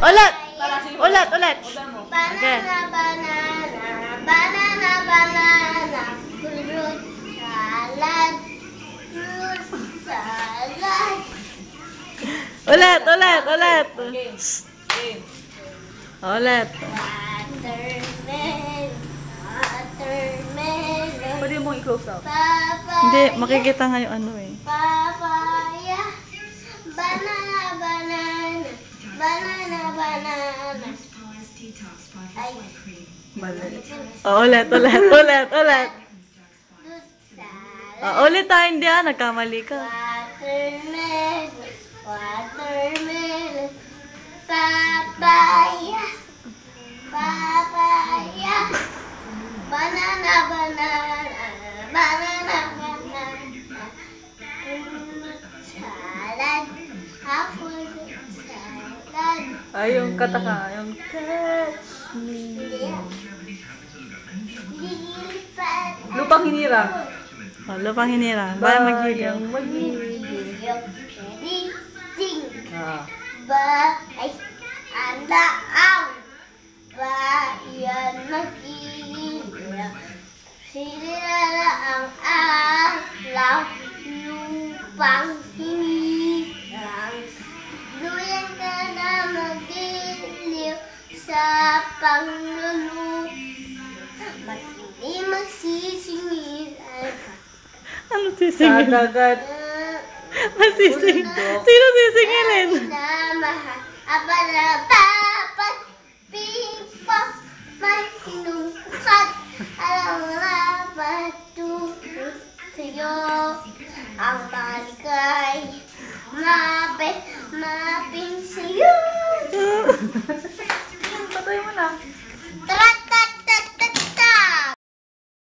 Ulit! Tara, sige. Ulit, ulit. Order mo. Okay. Banana, banana, banana, banana, fruit salad, fruit salad. Ulit, ulit, ulit. Okay. Game. Ulit. Watermelon, watermelon, Pwede mong i-close out. papaya, Hindi, makikita nga yung ano eh. papaya, banana, banana, banana, banana. Ay, Balik. Ulit, ulit, ulit, ulit. fruit salad. Ulit tayo, hindi nagkamali ka. Watermelon, watermelon, papaya, papaya, banana, banana, banana, banana, fruit salad, apple salad. Ay, yung kata ka. Yung catch me. Lilipat. Lupang hinirang. Lupang hinirang. Bayan magiging. magiging. Ready, sing. Ah. Ay, anda ang bayan nag-iiyak. Sinilala ang alaw, lupang hinirang. Duyan ka na magiliw sa panglulu. Matindi magsisingilan. Ano Sa sisingil? dagat. Masising. Sino sisingilin? Namahan, abala, dapat, pipap, may sinungkat, alam na matutulog sa'yo. Ang balikay, mapin sa'yo. Patay mo na.